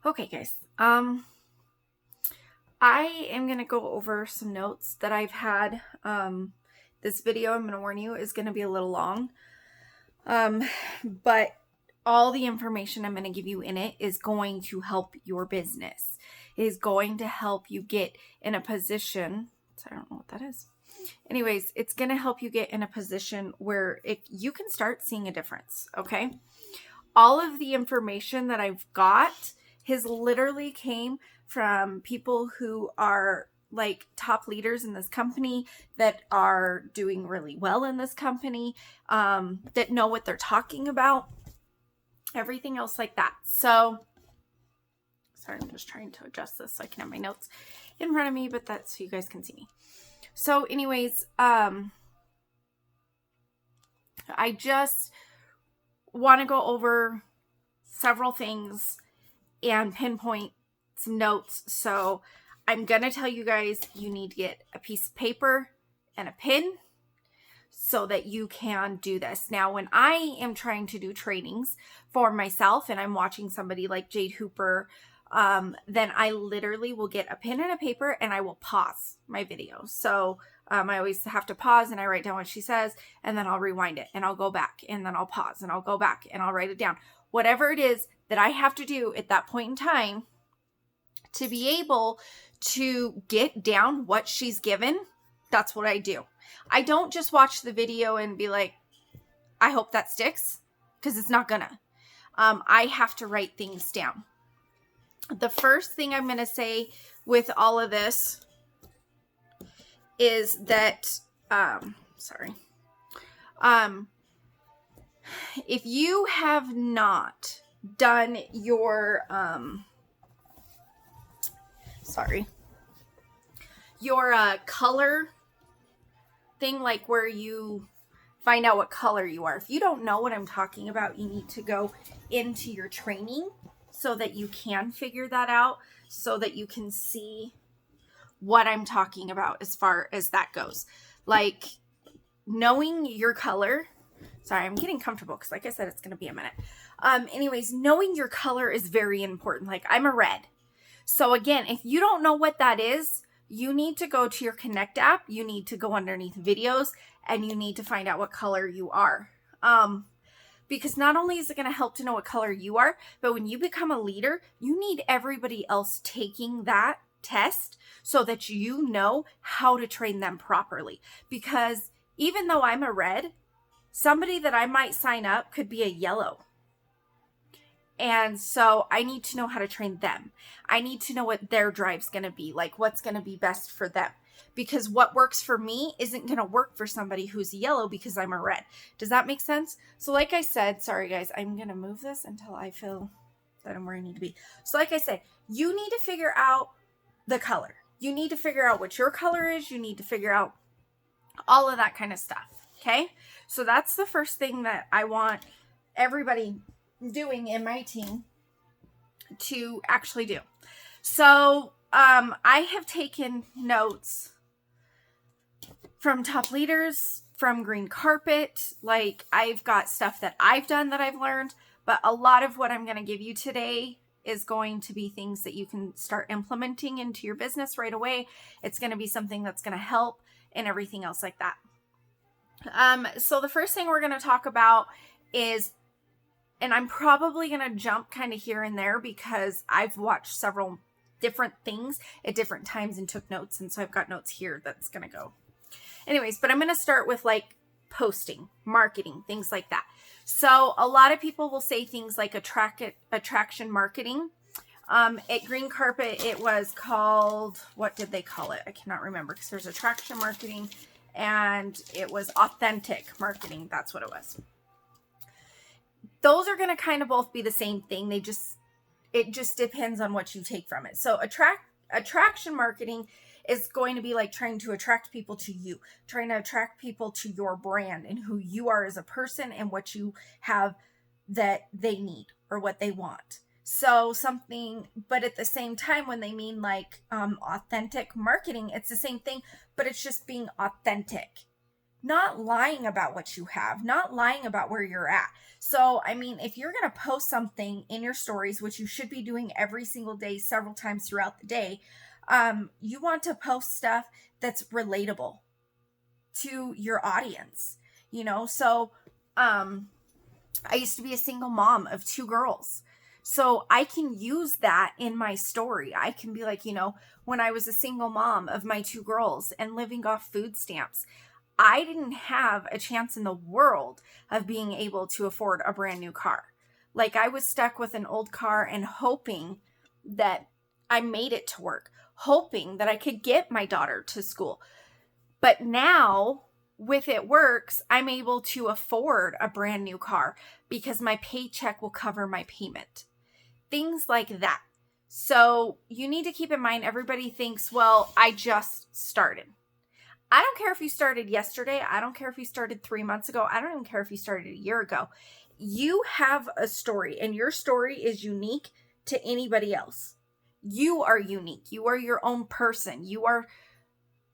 Okay, guys. I am going to go over some notes that I've had. This video, I'm going to warn you, is going to be a little long. But all the information I'm going to give you in it is going to help your business. It is going to help you get in a position. I don't know what that is. Anyways, it's going to help you get in a position where you can start seeing a difference. Okay. All of the information that I've got has literally came from people who are like top leaders in this company that are doing really well in this company, that know what they're talking about, everything else like that. So, sorry, I'm just trying to adjust this so I can have my notes in front of me, but that's so you guys can see me. So anyways, I just want to go over several things and pinpoint some notes. So I'm going to tell you guys you need to get a piece of paper and a pen so that you can do this. Now, when I am trying to do trainings for myself and I'm watching somebody like Jade Hooper, then I literally will get a pen and a paper and I will pause my video. So I always have to pause and I write down what she says, and then I'll rewind it and I'll go back and then I'll pause and I'll go back and I'll write it down. Whatever it is that I have to do at that point in time to be able to get down what she's given, that's what I do. I don't just watch the video and be like, I hope that sticks, because it's not gonna. I have to write things down. The first thing I'm going to say with all of this is that, if you have not done your, color thing, like where you find out what color you are. If you don't know what I'm talking about, you need to go into your training so that you can figure that out, so that you can see what I'm talking about as far as that goes. Like knowing your color. Sorry, I'm getting comfortable because like I said, it's going to be a minute. Anyways, knowing your color is very important. Like I'm a red. So again, if you don't know what that is, you need to go to your Connect app. You need to go underneath videos and you need to find out what color you are. Because not only is it going to help to know what color you are, but when you become a leader, you need everybody else taking that test so that you know how to train them properly. Because even though I'm a red, somebody that I might sign up could be a yellow. And so I need to know how to train them. I need to know what their drive's going to be, like what's going to be best for them. Because what works for me isn't going to work for somebody who's yellow because I'm a red. Does that make sense? So like I said, sorry guys, I'm going to move this until I feel that I'm where I need to be. So like I said, you need to figure out the color. You need to figure out what your color is. You need to figure out all of that kind of stuff. Okay? So that's the first thing that I want everybody doing in my team to actually do. So I have taken notes from top leaders, from Green Carpet. Like I've got stuff that I've done that I've learned, but a lot of what I'm going to give you today is going to be things that you can start implementing into your business right away. It's going to be something that's going to help and everything else like that. So the first thing we're going to talk about is, and I'm probably going to jump kind of here and there because I've watched several different things at different times and took notes. And so I've got notes here that's going to go. Anyways, but I'm going to start with like posting, marketing, things like that. So a lot of people will say things like attraction marketing. At Green Carpet, it was called, what did they call it? I cannot remember because there's attraction marketing and it was authentic marketing. That's what it was. Those are going to kind of both be the same thing. It just depends on what you take from it. So attraction marketing is going to be like trying to attract people to you, trying to attract people to your brand and who you are as a person and what you have that they need or what they want. So something, but at the same time, when they mean like authentic marketing, it's the same thing, but it's just being authentic. not lying about what you have, not lying about where you're at. So, I mean, if you're going to post something in your stories, which you should be doing every single day, several times throughout the day, you want to post stuff that's relatable to your audience, you know? So, I used to be a single mom of 2 girls. So I can use that in my story. I can be like, when I was a single mom of my 2 girls and living off food stamps, I didn't have a chance in the world of being able to afford a brand new car. Like, I was stuck with an old car and hoping that I made it to work, hoping that I could get my daughter to school. But now with It Works, I'm able to afford a brand new car because my paycheck will cover my payment. Things like that. So you need to keep in mind, everybody thinks, well, I just started. I don't care if you started yesterday. I don't care if you started 3 months ago. I don't even care if you started a year ago. You have a story, and your story is unique to anybody else. You are unique. You are your own person.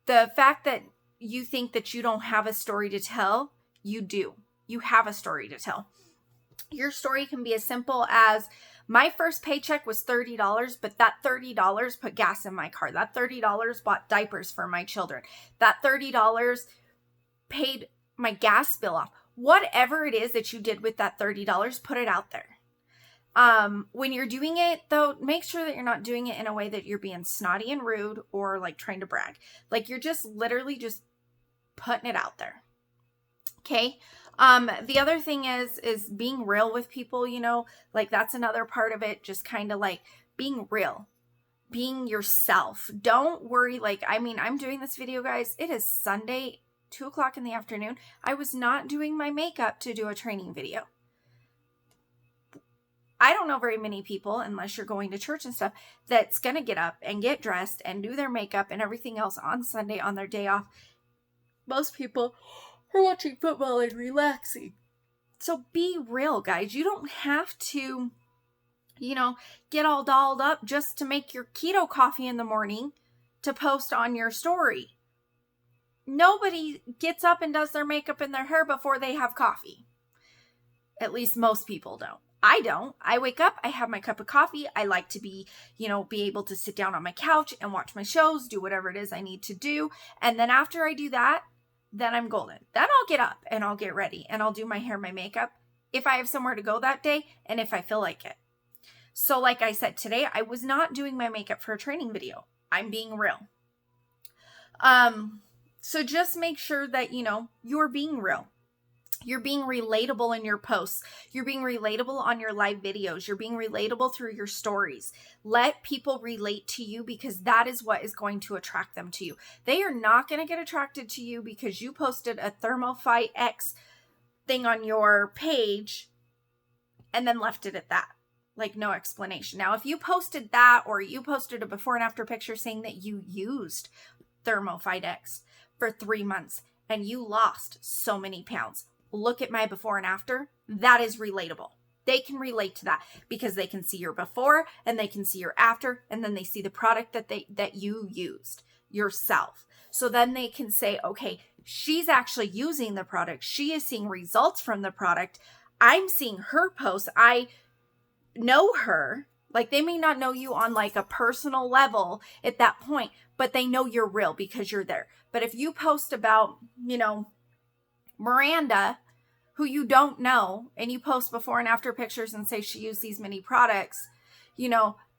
The fact that you think that you don't have a story to tell, you do. You have a story to tell. Your story can be as simple as, my first paycheck was $30, but that $30 put gas in my car. That $30 bought diapers for my children. That $30 paid my gas bill off. Whatever it is that you did with that $30, put it out there. When you're doing it, though, make sure that you're not doing it in a way that you're being snotty and rude or like trying to brag. Like, you're just literally just putting it out there. Okay. The other thing is being real with people, like, that's another part of it. Just kind of like being real, being yourself. Don't worry. Like, I mean, I'm doing this video, guys. It is Sunday, 2:00 in the afternoon. I was not doing my makeup to do a training video. I don't know very many people, unless you're going to church and stuff, that's going to get up and get dressed and do their makeup and everything else on Sunday on their day off. Most people are watching football and relaxing. So be real, guys. You don't have to, get all dolled up just to make your keto coffee in the morning to post on your story. Nobody gets up and does their makeup and their hair before they have coffee. At least most people don't. I don't. I wake up, I have my cup of coffee. I like to be able to sit down on my couch and watch my shows, do whatever it is I need to do. And then after I do that, then I'm golden. Then I'll get up and I'll get ready and I'll do my hair, my makeup, if I have somewhere to go that day and if I feel like it. So like I said, today I was not doing my makeup for a training video. I'm being real. So just make sure that, you're being real. You're being relatable in your posts. You're being relatable on your live videos. You're being relatable through your stories. Let people relate to you, because that is what is going to attract them to you. They are not going to get attracted to you because you posted a ThermoFight X thing on your page and then left it at that. Like, no explanation. Now, if you posted that, or you posted a before and after picture saying that you used ThermoFight X for 3 months and you lost so many pounds, look at my before and after. That is relatable. They can relate to that because they can see your before and they can see your after, and then they see the product that you used yourself. So then they can say, okay, she's actually using the product. She is seeing results from the product. I'm seeing her posts. I know her. Like, they may not know you on like a personal level at that point, but they know you're real because you're there. But if you post about, Miranda, who you don't know, and you post before and after pictures and say she used these many products,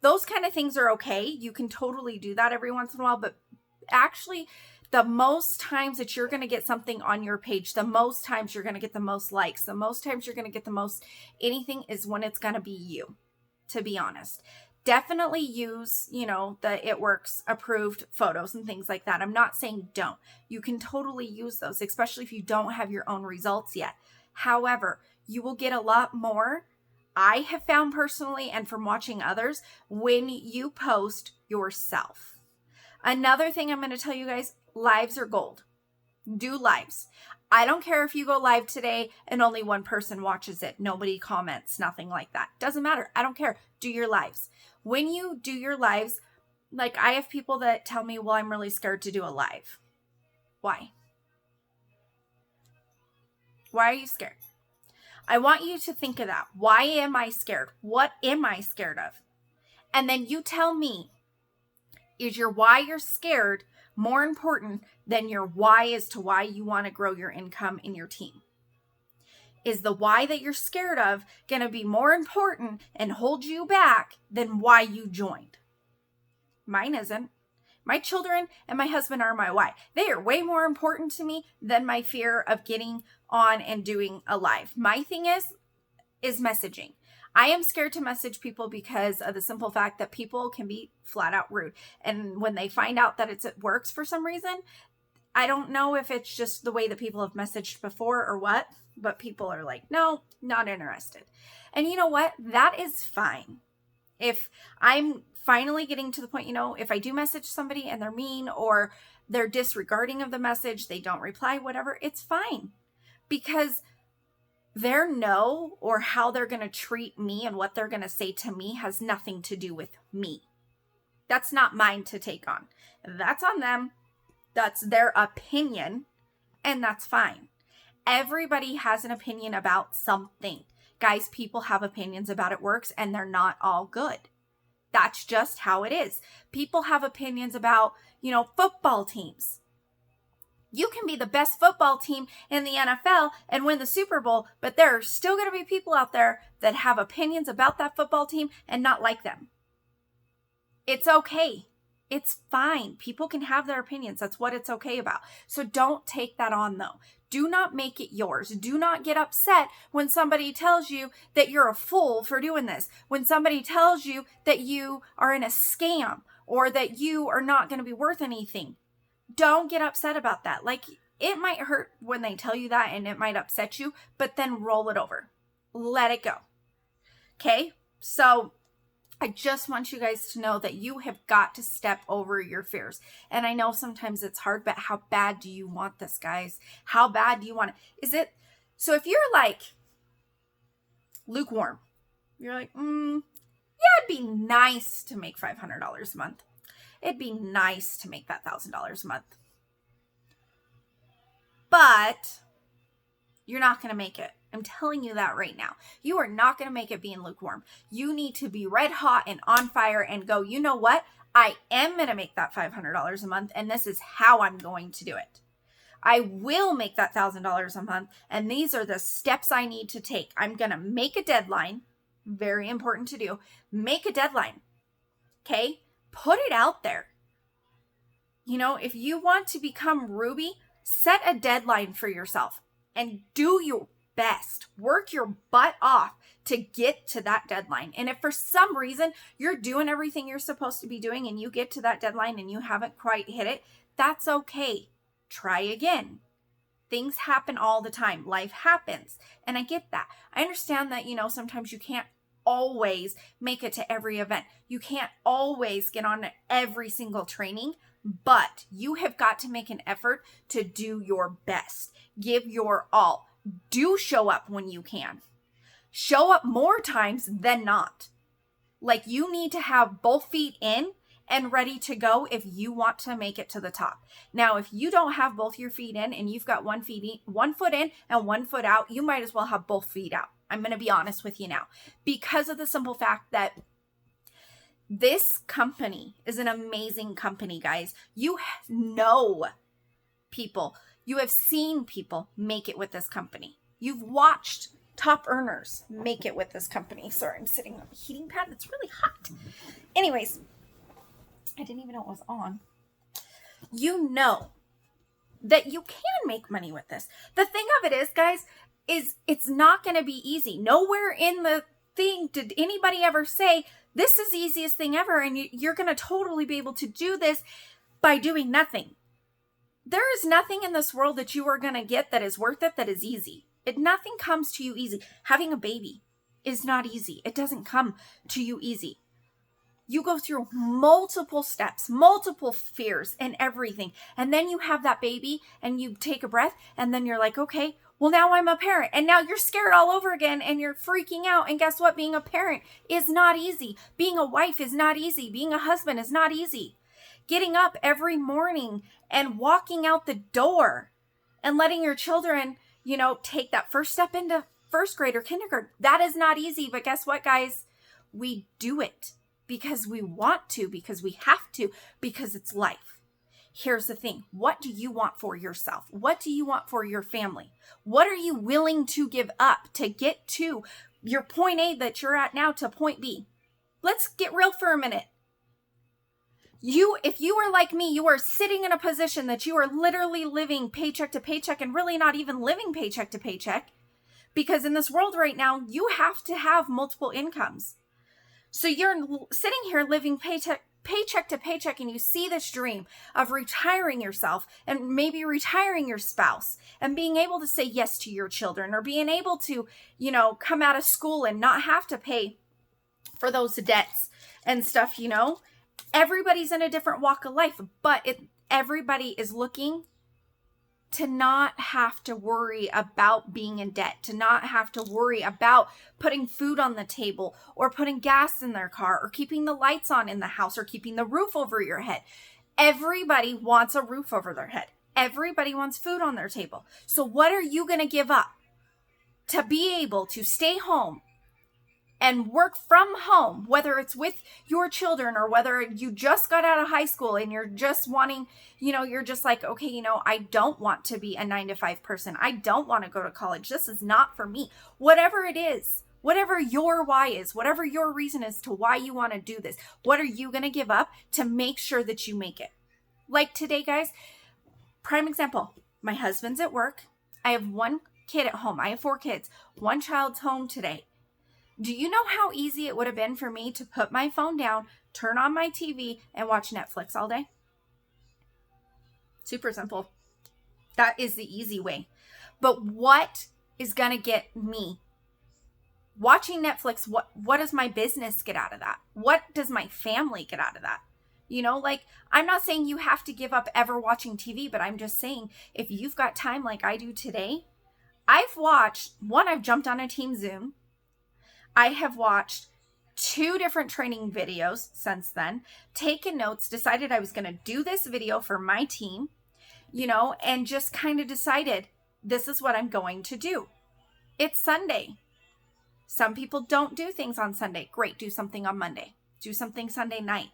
those kind of things are okay. You can totally do that every once in a while, but actually the most times that you're going to get something on your page, the most times you're going to get the most likes, the most times you're going to get the most anything is when it's going to be you, to be honest. Definitely use, the It Works approved photos and things like that. I'm not saying don't. You can totally use those, especially if you don't have your own results yet. However, you will get a lot more, I have found personally, and from watching others, when you post yourself. Another thing I'm going to tell you guys, lives are gold. Do lives. I don't care if you go live today and only one person watches it. Nobody comments, nothing like that. Doesn't matter. I don't care. Do your lives. When you do your lives, like, I have people that tell me, well, I'm really scared to do a live. Why? Why are you scared? I want you to think of that. Why am I scared? What am I scared of? And then you tell me, is your why you're scared more important than your why as to why you want to grow your income in your team? Is the why that you're scared of going to be more important and hold you back than why you joined? Mine isn't. My children and my husband are my why. They are way more important to me than my fear of getting on and doing a live. My thing is messaging. I am scared to message people because of the simple fact that people can be flat out rude. And when they find out that it works for some reason, I don't know if it's just the way that people have messaged before or what, but people are like, no, not interested. And you know what? That is fine. If I'm finally getting to the point, if I do message somebody and they're mean or they're disregarding of the message, they don't reply, whatever, it's fine. Because their no or how they're going to treat me and what they're going to say to me has nothing to do with me. That's not mine to take on. That's on them. That's their opinion, and that's fine. Everybody has an opinion about something. Guys, people have opinions about it works, and they're not all good. That's just how it is. People have opinions about, football teams. You can be the best football team in the NFL and win the Super Bowl, but there are still going to be people out there that have opinions about that football team and not like them. It's okay. It's fine. People can have their opinions. That's what it's okay about. So don't take that on though. Do not make it yours. Do not get upset when somebody tells you that you're a fool for doing this. When somebody tells you that you are in a scam or that you are not going to be worth anything. Don't get upset about that. Like, it might hurt when they tell you that and it might upset you, but then roll it over. Let it go. Okay? So I just want you guys to know that you have got to step over your fears. And I know sometimes it's hard, but how bad do you want this, guys? How bad do you want it? So if you're like lukewarm, you're like, yeah, it'd be nice to make $500 a month. It'd be nice to make that $1,000 a month. But you're not going to make it. I'm telling you that right now. You are not going to make it being lukewarm. You need to be red hot and on fire and go, you know what? I am going to make that $500 a month, and this is how I'm going to do it. I will make that $1,000 a month, and these are the steps I need to take. I'm going to make a deadline. Very important to do. Make a deadline. Okay? Put it out there. If you want to become Ruby, set a deadline for yourself and do your best. Work your butt off to get to that deadline. And if for some reason you're doing everything you're supposed to be doing and you get to that deadline and you haven't quite hit it, that's okay. Try again. Things happen all the time. Life happens. And I get that. I understand that, sometimes you can't always make it to every event. You can't always get on every single training, but you have got to make an effort to do your best. Give your all. Do show up when you can. Show up more times than not. Like, you need to have both feet in and ready to go if you want to make it to the top. Now, if you don't have both your feet in and you've got one foot in and 1 foot out, you might as well have both feet out. I'm going to be honest with you now, because of the simple fact that this company is an amazing company, guys. You know people. You have seen people make it with this company. You've watched top earners make it with this company. Sorry, I'm sitting on a heating pad. It's really hot. Anyways, I didn't even know it was on. You know that you can make money with this. The thing of it is, guys, is it's not going to be easy. Nowhere in the thing did anybody ever say, this is the easiest thing ever, and you're going to totally be able to do this by doing nothing. There is nothing in this world that you are going to get that is worth it, that is easy. Nothing comes to you easy. Having a baby is not easy. It doesn't come to you easy. You go through multiple steps, multiple fears and everything. And then you have that baby and you take a breath and then you're like, okay, well, now I'm a parent. And now you're scared all over again and you're freaking out. And guess what? Being a parent is not easy. Being a wife is not easy. Being a husband is not easy. Getting up every morning and walking out the door and letting your children take that first step into first grade or kindergarten. That is not easy, but guess what, guys? We do it because we want to, because we have to, because it's life. Here's the thing. What do you want for yourself? What do you want for your family? What are you willing to give up to get to your point A that you're at now to point B? Let's get real for a minute. If you are like me, you are sitting in a position that you are literally living paycheck to paycheck and really not even living paycheck to paycheck, because in this world right now, you have to have multiple incomes. So you're sitting here living paycheck to paycheck, and you see this dream of retiring yourself and maybe retiring your spouse and being able to say yes to your children, or being able to, come out of school and not have to pay for those debts and stuff, Everybody's in a different walk of life, but everybody is looking to not have to worry about being in debt, to not have to worry about putting food on the table or putting gas in their car or keeping the lights on in the house or keeping the roof over your head. Everybody wants a roof over their head. Everybody wants food on their table. So what are you going to give up to be able to stay home and work from home, whether it's with your children or whether you just got out of high school and you're just wanting, you're just like, okay, I don't want to be a 9-to-5 person. I don't want to go to college. This is not for me. Whatever it is, whatever your why is, whatever your reason is to why you want to do this, what are you going to give up to make sure that you make it? Like today, guys, prime example, my husband's at work. I have one kid at home. I have 4 kids. One child's home today. Do you know how easy it would have been for me to put my phone down, turn on my TV, and watch Netflix all day? Super simple. That is the easy way. But what is going to get me? Watching Netflix, what does my business get out of that? What does my family get out of that? I'm not saying you have to give up ever watching TV, but I'm just saying if you've got time like I do today, I've jumped on a team Zoom. I have watched 2 different training videos since then, taken notes, decided I was going to do this video for my team, and just kind of decided this is what I'm going to do. It's Sunday. Some people don't do things on Sunday. Great. Do something on Monday. Do something Sunday night.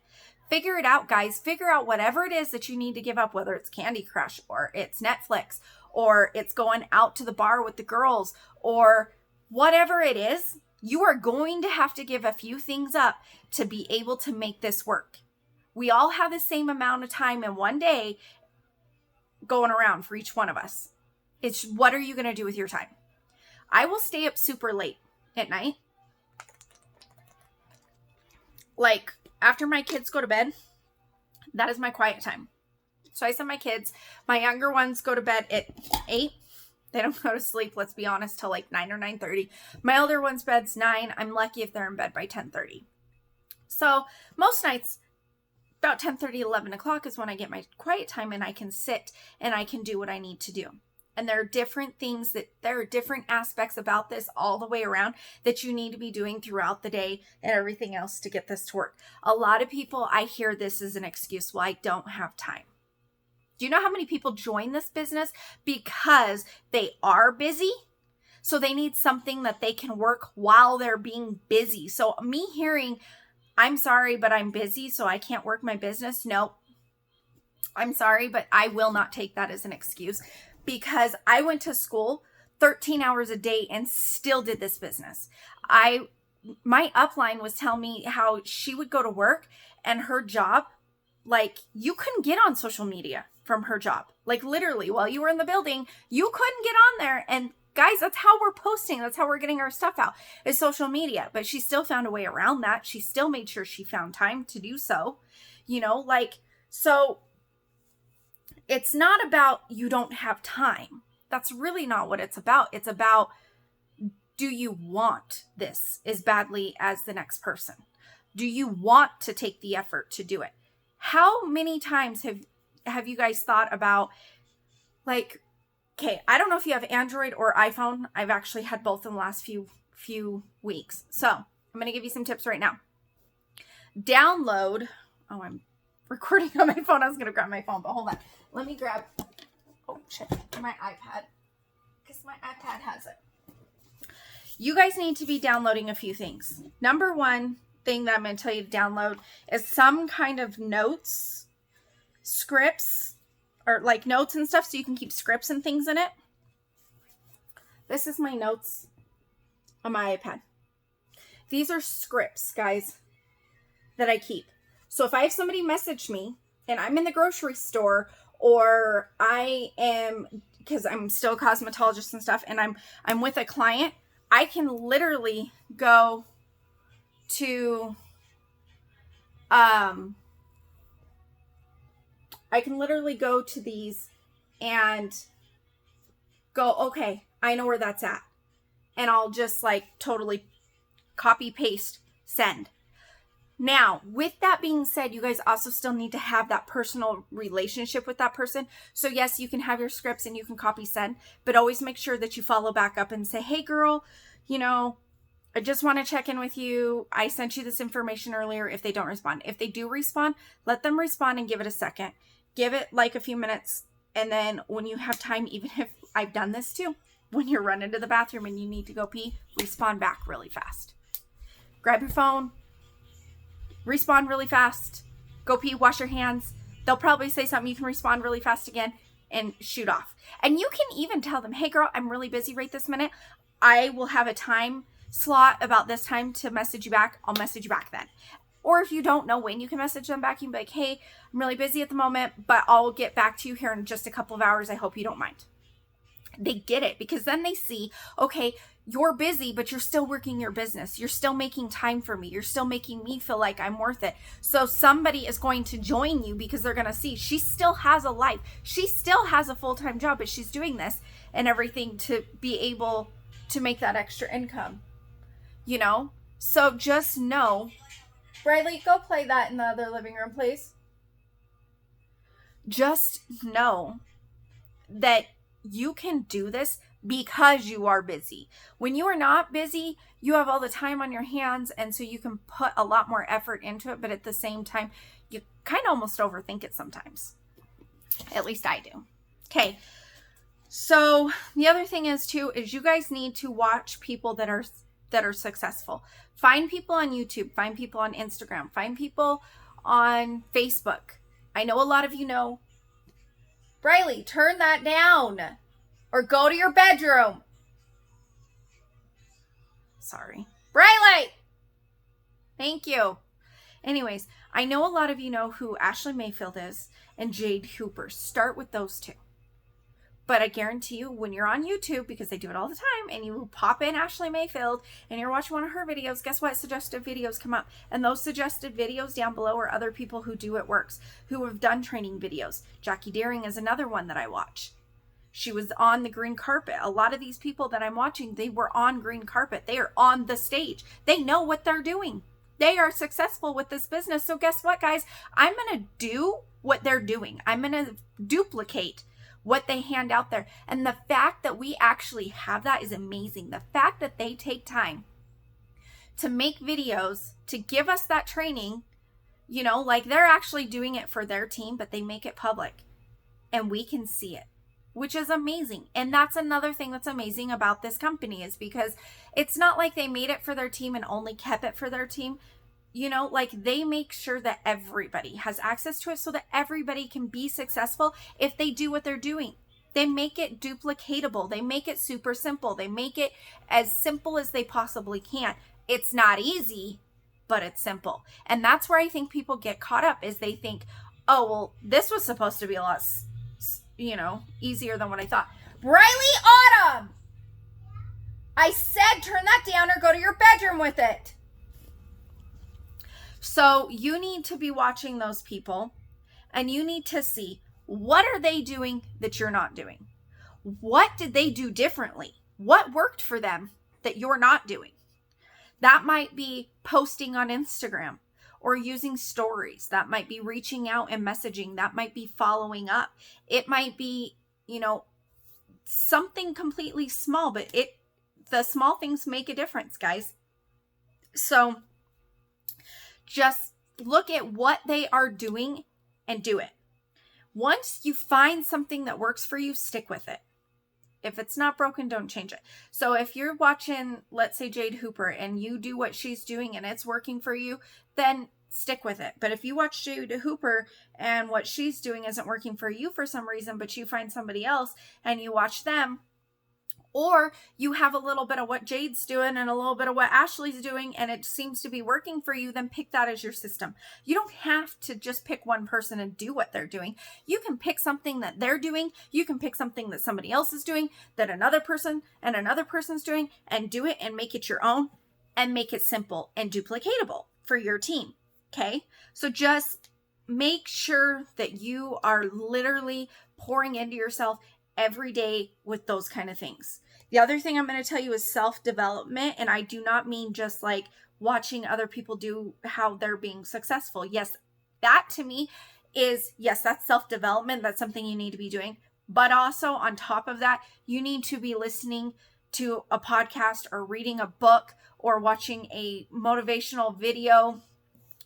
Figure it out, guys. Figure out whatever it is that you need to give up, whether it's Candy Crush or it's Netflix or it's going out to the bar with the girls or whatever it is. You are going to have to give a few things up to be able to make this work. We all have the same amount of time in one day going around for each one of us. It's what are you going to do with your time? I will stay up super late at night. Like after my kids go to bed, that is my quiet time. So I send my kids, my younger ones go to bed at 8. They don't go to sleep, let's be honest, till like 9 or 9:30. My older one's bed's 9. I'm lucky if they're in bed by 10:30. So most nights, about 10:30, 11 o'clock is when I get my quiet time and I can sit and I can do what I need to do. And there are different aspects about this all the way around that you need to be doing throughout the day and everything else to get this to work. A lot of people, I hear this as an excuse. Well, I don't have time. Do you know how many people join this business because they are busy? So they need something that they can work while they're being busy. So me hearing, I'm sorry, but I'm busy, so I can't work my business. No, I'm sorry, but I will not take that as an excuse because I went to school 13 hours a day and still did this business. My upline was telling me how she would go to work and her job, like you couldn't get on social media from her job. Like literally while you were in the building, you couldn't get on there. And guys, that's how we're posting. That's how we're getting our stuff out is social media. But she still found a way around that. She still made sure she found time to do so, so it's not about you don't have time. That's really not what it's about. It's about, do you want this as badly as the next person? Do you want to take the effort to do it? How many times have you guys thought about, like, okay, I don't know if you have Android or iPhone. I've actually had both in the last few weeks. So I'm going to give you some tips right now. Download. Oh, I'm recording on my phone. I was going to grab my phone, but hold on. Let me grab, my iPad. Because least my iPad has it. You guys need to be downloading a few things. Number one thing that I'm going to tell you to download is some kind of notes, scripts, or like notes and stuff so you can keep scripts and things in it. This is my notes on my iPad. These are scripts, guys, that I keep. So if I have somebody message me and I'm in the grocery store, or I am, because I'm still a cosmetologist and stuff, and I'm with a client, I can literally go to these and go, okay, I know where that's at. And I'll just like totally copy, paste, send. Now, with that being said, you guys also still need to have that personal relationship with that person. So yes, you can have your scripts and you can copy, send, but always make sure that you follow back up and say, hey girl, you know, I just want to check in with you. I sent you this information earlier. If they don't respond, if they do respond, let them respond and give it a second. Give it like a few minutes. And then when you have time, even if I've done this too, when you're running to the bathroom and you need to go pee, respond back really fast. Grab your phone, respond really fast, go pee, wash your hands. They'll probably say something. You can respond really fast again and shoot off. And you can even tell them, hey girl, I'm really busy right this minute. I will have a time slot about this time to message you back. I'll message you back then. Or if you don't know when you can message them back, you can be like, hey, I'm really busy at the moment, but I'll get back to you here in just a couple of hours. I hope you don't mind. They get it, because then they see, okay, you're busy, but you're still working your business. You're still making time for me. You're still making me feel like I'm worth it. So somebody is going to join you because they're going to see she still has a life. She still has a full-time job, but she's doing this and everything to be able to make that extra income, you know? So just know, Briley, go play that in the other living room, please. Just know that you can do this because you are busy. When you are not busy, you have all the time on your hands, and so you can put a lot more effort into it, but at the same time, you kind of almost overthink it sometimes. At least I do. Okay. So the other thing is too, is you guys need to watch people that are successful. Find people on YouTube, find people on Instagram, find people on Facebook. I know a lot of you know, Briley, turn that down or go to your bedroom. Sorry. Briley! Thank you. Anyways, I know a lot of you know who Ashley Mayfield is and Jade Hooper. Start with those two. But I guarantee you, when you're on YouTube, because they do it all the time, and you pop in Ashley Mayfield and you're watching one of her videos, guess what? Suggested videos come up. And those suggested videos down below are other people who do It Works, who have done training videos. Jackie Daring is another one that I watch. She was on the green carpet. A lot of these people that I'm watching, they were on green carpet. They are on the stage. They know what they're doing. They are successful with this business. So guess what, guys? I'm going to do what they're doing. I'm going to duplicate what they hand out there. And the fact that we actually have that is amazing. The fact that they take time to make videos, to give us that training, you know, like they're actually doing it for their team, but they make it public and we can see it, which is amazing. And that's another thing that's amazing about this company, is because it's not like they made it for their team and only kept it for their team. You know, like they make sure that everybody has access to it so that everybody can be successful if they do what they're doing. They make it duplicatable. They make it super simple. They make it as simple as they possibly can. It's not easy, but it's simple. And that's where I think people get caught up, is they think, oh, well, this was supposed to be a lot, you know, easier than what I thought. Briley Autumn! I said turn that down or go to your bedroom with it. So you need to be watching those people, and you need to see, what are they doing that you're not doing? What did they do differently? What worked for them that you're not doing? That might be posting on Instagram or using stories. That might be reaching out and messaging. That might be following up. It might be, you know, something completely small, but the small things make a difference, guys. So just look at what they are doing and do it. Once you find something that works for you, stick with it. If it's not broken, don't change it. So if you're watching, let's say, Jade Hooper, and you do what she's doing and it's working for you, then stick with it. But if you watch Jade Hooper and what she's doing isn't working for you for some reason, but you find somebody else and you watch them, or you have a little bit of what Jade's doing and a little bit of what Ashley's doing, and it seems to be working for you, then pick that as your system. You don't have to just pick one person and do what they're doing. You can pick something that they're doing. You can pick something that somebody else is doing, that another person and another person's doing, and do it and make it your own and make it simple and duplicatable for your team. Okay? So just make sure that you are literally pouring into yourself every day with those kind of things. The other thing I'm going to tell you is self-development. And I do not mean just like watching other people do how they're being successful. Yes, that to me is, yes, that's self-development. That's something you need to be doing. But also on top of that, you need to be listening to a podcast or reading a book or watching a motivational video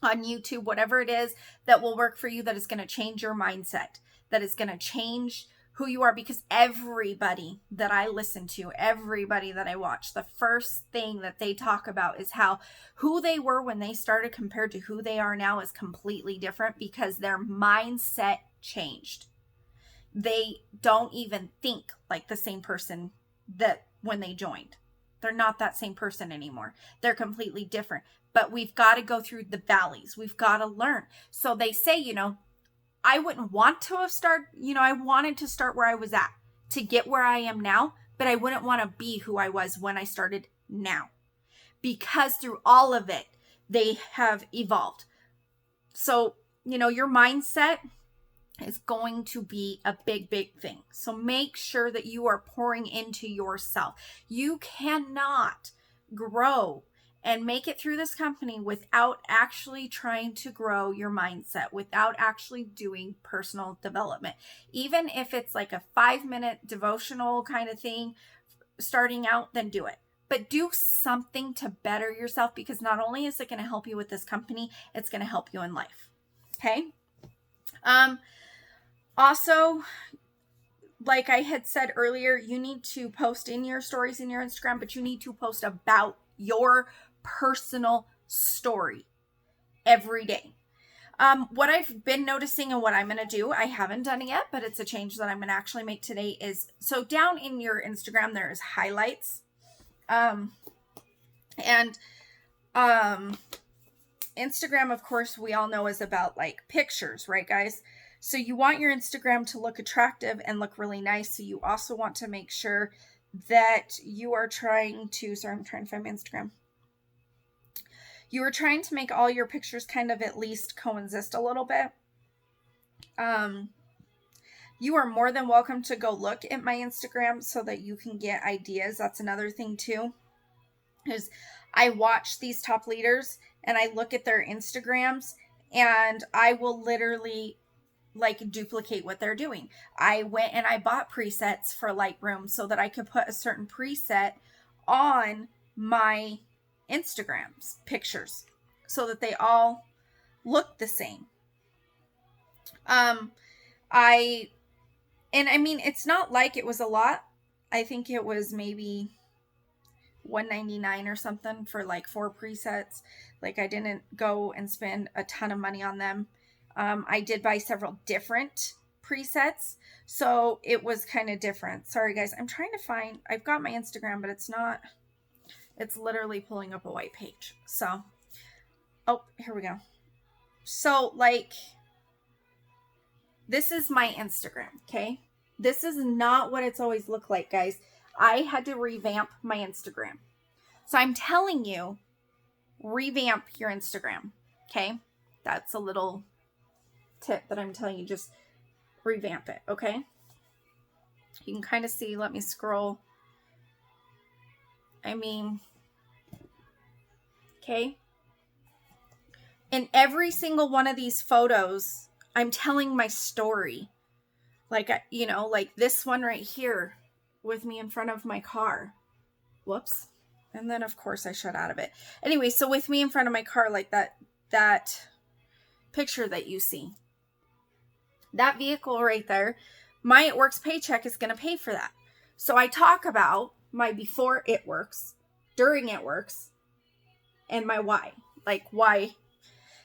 on YouTube, whatever it is that will work for you, that is going to change your mindset, that is going to change who you are. Because everybody that I listen to, everybody that I watch, the first thing that they talk about is how who they were when they started compared to who they are now is completely different, because their mindset changed. They don't even think like the same person that when they joined. They're not that same person anymore. They're completely different. But we've got to go through the valleys. We've got to learn. So they say, I wouldn't want to have started, I wanted to start where I was at to get where I am now, but I wouldn't want to be who I was when I started now, because through all of it, they have evolved. So, your mindset is going to be a big, big thing. So make sure that you are pouring into yourself. You cannot grow and make it through this company without actually trying to grow your mindset, without actually doing personal development. Even if it's like a 5-minute devotional kind of thing starting out, then do it. But do something to better yourself, because not only is it going to help you with this company, it's going to help you in life. Okay? Also, like I had said earlier, you need to post in your stories in your Instagram, but you need to post about your personal story every day. What I've been noticing and what I'm going to do, I haven't done it yet, but it's a change that I'm going to actually make today, is so down in your Instagram, there is highlights. Instagram, of course, we all know is about like pictures, right, guys? So you want your Instagram to look attractive and look really nice. So you also want to make sure that you are trying to, I'm trying to find my Instagram. You are trying to make all your pictures kind of at least coexist a little bit. You are more than welcome to go look at my Instagram so that you can get ideas. That's another thing too, is I watch these top leaders and I look at their Instagrams and I will literally like duplicate what they're doing. I went and I bought presets for Lightroom so that I could put a certain preset on my Instagram's pictures so that they all look the same. It's not like it was a lot. I think it was maybe $1.99 or something for like 4 presets. Like I didn't go and spend a ton of money on them. I did buy several different presets, so it was kind of different. Sorry guys, I'm trying to find, I've got my Instagram, but it's literally pulling up a white page. So, here we go. So like, this is my Instagram, okay? This is not what it's always looked like, guys. I had to revamp my Instagram. So I'm telling you, revamp your Instagram, okay? That's a little tip that I'm telling you, just revamp it, okay? You can kind of see, let me scroll. Okay. In every single one of these photos, I'm telling my story. Like, like this one right here with me in front of my car. Whoops. And then of course I shut out of it. Anyway, so with me in front of my car, like that picture that you see. That vehicle right there, my It Works paycheck is going to pay for that. So I talk about my before it works, during it works, and my why, like why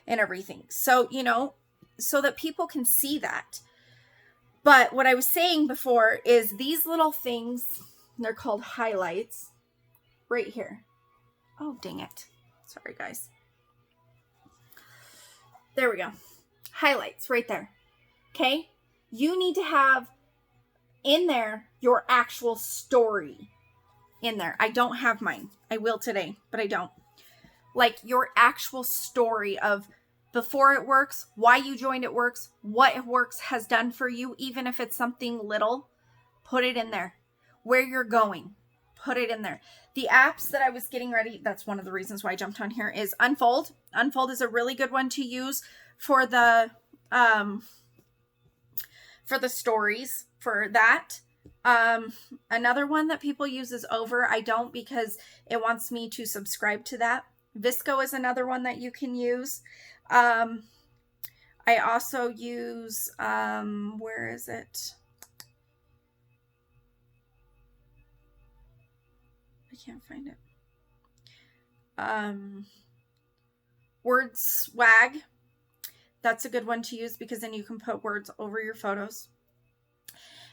and everything. So, you know, so that people can see that. But what I was saying before is these little things, they're called highlights right here. Oh, dang it. Sorry, guys. There we go. Highlights right there. Okay? You need to have in there your actual story in there. I don't have mine. I will today, but I don't. Like your actual story of before it works, why you joined it works, what it works has done for you, even if it's something little, put it in there. Where you're going, put it in there. The apps that I was getting ready, that's one of the reasons why I jumped on here, is Unfold. Unfold is a really good one to use for the stories, for that. Another one that people use is Over. I don't, because it wants me to subscribe to that. Visco is another one that you can use. I also use, where is it? I can't find it. WordSwag. That's a good one to use because then you can put words over your photos.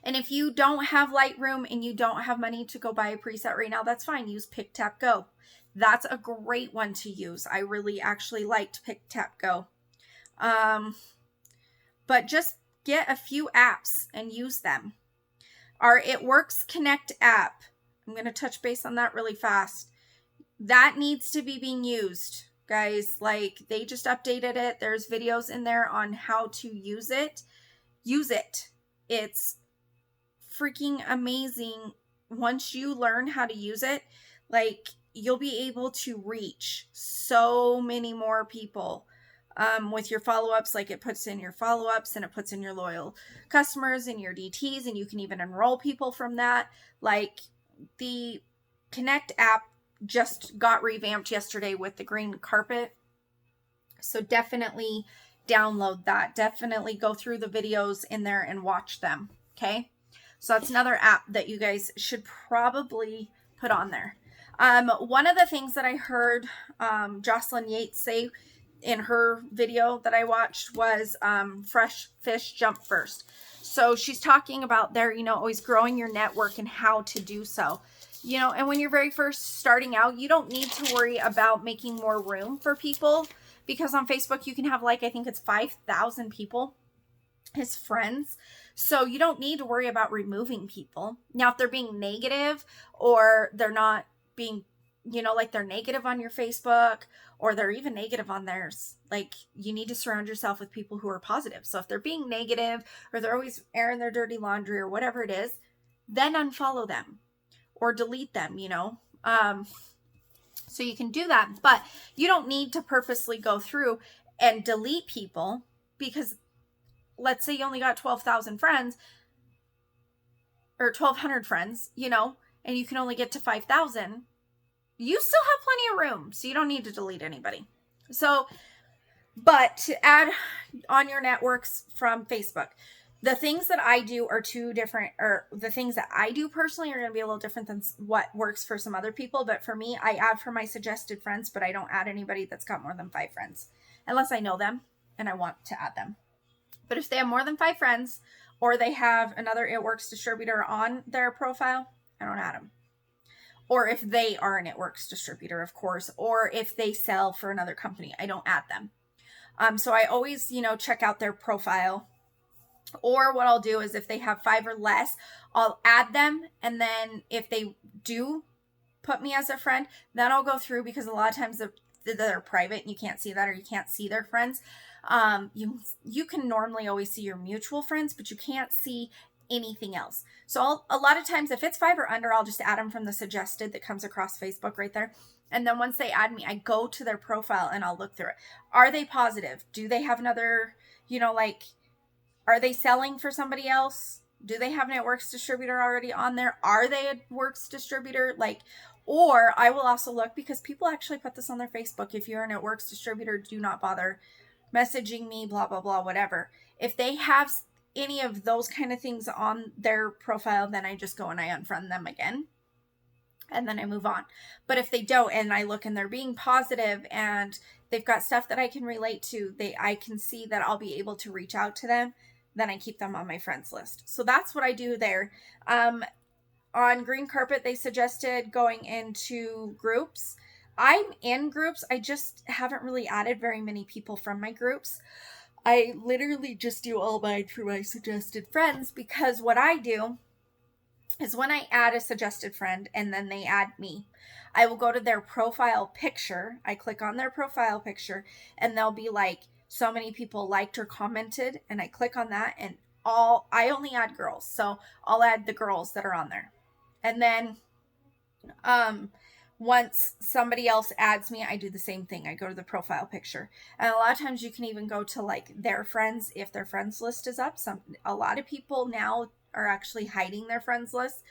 And if you don't have Lightroom and you don't have money to go buy a preset right now, that's fine. Use PicTapGo. That's a great one to use. I really actually liked PicTapGo. But just get a few apps and use them. Our It Works Connect app. I'm going to touch base on that really fast. That needs to be being used, guys. Like, they just updated it. There's videos in there on how to use it. Use it. It's freaking amazing. Once you learn how to use it, like, you'll be able to reach so many more people with your follow-ups. Like, it puts in your follow-ups and it puts in your loyal customers and your DTs, and you can even enroll people from that. Like, the Connect app just got revamped yesterday with the green carpet. So definitely download that. Definitely go through the videos in there and watch them. Okay. So that's another app that you guys should probably put on there. One of the things that I heard Jocelyn Yates say in her video that I watched was fresh fish jump first. So she's talking about there, you know, always growing your network and how to do so. You know, and when you're very first starting out, you don't need to worry about making more room for people, because on Facebook you can have, like, I think it's 5,000 people as friends. So you don't need to worry about removing people. Now, if they're being negative, or they're not being, you know, like they're negative on your Facebook, or they're even negative on theirs, like, you need to surround yourself with people who are positive. So if they're being negative, or they're always airing their dirty laundry, or whatever it is, then unfollow them or delete them, you know. So you can do that, but you don't need to purposely go through and delete people, because let's say you only got 12,000 friends or 1,200 friends, you know, and you can only get to 5,000. You still have plenty of room, so you don't need to delete anybody. So, but to add on your networks from Facebook, the things that I do are two different, or the things that I do personally are going to be a little different than what works for some other people. But for me, I add for my suggested friends, but I don't add anybody that's got more than 5 friends, unless I know them and I want to add them. But if they have more than 5 friends, or they have another It Works distributor on their profile, I don't add them. Or if they are an It Works distributor, of course, or if they sell for another company, I don't add them. So I always, you know, check out their profile. Or what I'll do is, if they have 5 or less, I'll add them. And then if they do put me as a friend, then I'll go through, because a lot of times they're private and you can't see that, or you can't see their friends. You can normally always see your mutual friends, but you can't see anything else. So a lot of times, if it's 5 or under, I'll just add them from the suggested that comes across Facebook right there. And then once they add me, I go to their profile and I'll look through it. Are they positive? Do they have another, you know, like, are they selling for somebody else? Do they have an It Works distributor already on there? Are they a Works distributor? Like, or I will also look, because people actually put this on their Facebook. If you're an It Works distributor, do not bother messaging me, blah, blah, blah, whatever. If they have any of those kind of things on their profile, then I just go and I unfriend them again. And then I move on. But if they don't, and I look and they're being positive and they've got stuff that I can relate to, I can see that I'll be able to reach out to them, then I keep them on my friends list. So that's what I do there. On Green Carpet, they suggested going into groups. I'm in groups. I just haven't really added very many people from my groups. I literally just do all mine through my suggested friends, because what I do is when I add a suggested friend and then they add me, I will go to their profile picture. I click on their profile picture and they'll be like, so many people liked or commented, and I click on that, and I only add girls. So I'll add the girls that are on there. And then once somebody else adds me, I do the same thing. I go to the profile picture. And a lot of times you can even go to like their friends if their friends list is up. A lot of people now are actually hiding their friends list.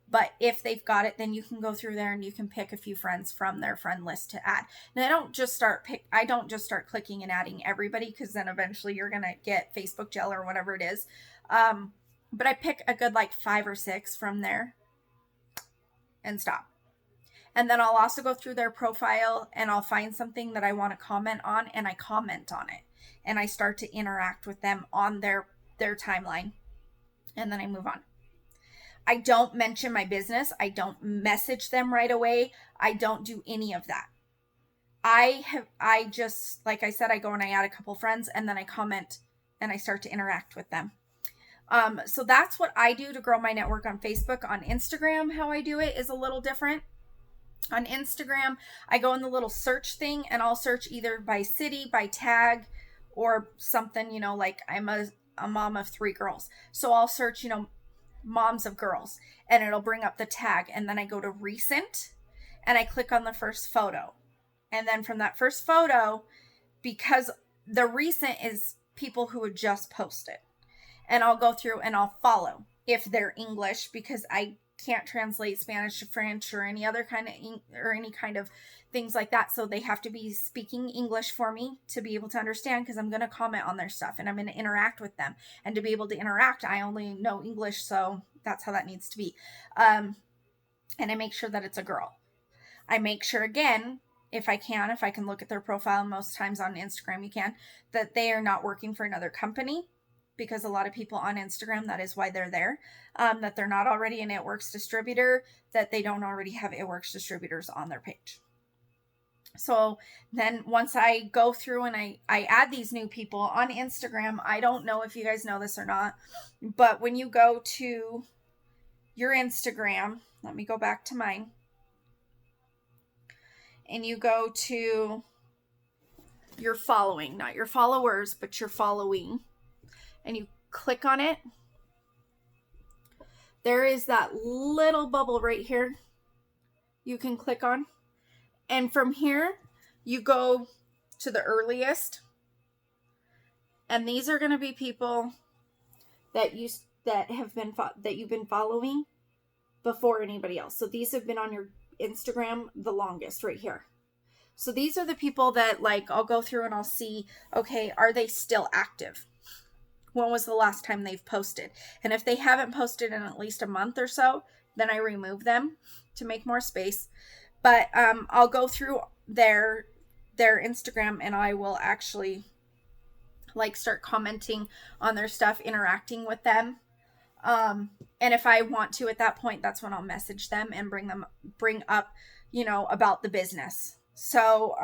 But if they've got it, then you can go through there and you can pick a few friends from their friend list to add. And I don't just start clicking and adding everybody, because then eventually you're going to get Facebook jail or whatever it is. But I pick a good like 5 or 6 from there and stop. And then I'll also go through their profile and I'll find something that I want to comment on, and I comment on it. And I start to interact with them on their timeline. And then I move on. I don't mention my business. I don't message them right away. I don't do any of that. I just, like I said, I go and I add a couple friends and then I comment and I start to interact with them. So that's what I do to grow my network on Facebook. On Instagram, how I do it is a little different. On Instagram, I go in the little search thing and I'll search either by city, by tag, or something, like I'm a mom of 3 girls. So I'll search, moms of girls, and it'll bring up the tag. And then I go to recent and I click on the first photo. And then from that first photo, because the recent is people who had just posted, and I'll go through and I'll follow if they're English, because I can't translate Spanish to French or any other kind of things like that. So they have to be speaking English for me to be able to understand, because I'm going to comment on their stuff and I'm going to interact with them. And to be able to interact, I only know English. So that's how that needs to be. And I make sure that it's a girl. I make sure, again, if I can look at their profile, most times on Instagram you can, that they are not working for another company. Because a lot of people on Instagram, that is why they're there, that they're not already an It Works distributor, that they don't already have It Works distributors on their page. So then once I go through and I add these new people on Instagram, I don't know if you guys know this or not, but when you go to your Instagram, let me go back to mine, and you go to your following, not your followers, but your following, and you click on it, there is that little bubble right here you can click on. And from here, you go to the earliest. And these are going to be people that you've been following before anybody else. So these have been on your Instagram the longest right here. So these are the people that, like, I'll go through and I'll see, okay, are they still active? When was the last time they've posted? And if they haven't posted in at least a month or so, then I remove them to make more space. But I'll go through their Instagram and I will actually start commenting on their stuff, interacting with them. And if I want to at that point, that's when I'll message them and bring up, about the business. So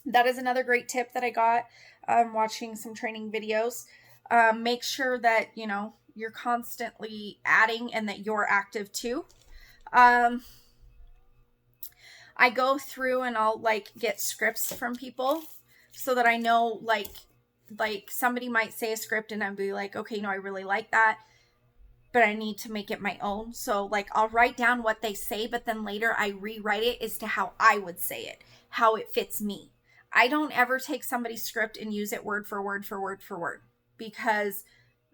that is another great tip that I got watching some training videos. Make sure that, you're constantly adding and that you're active too. I go through and I'll get scripts from people so that I know, like somebody might say a script and I'll be like, okay, no, I really like that, but I need to make it my own. So I'll write down what they say, but then later I rewrite it as to how I would say it, how it fits me. I don't ever take somebody's script and use it word for word for word for word, because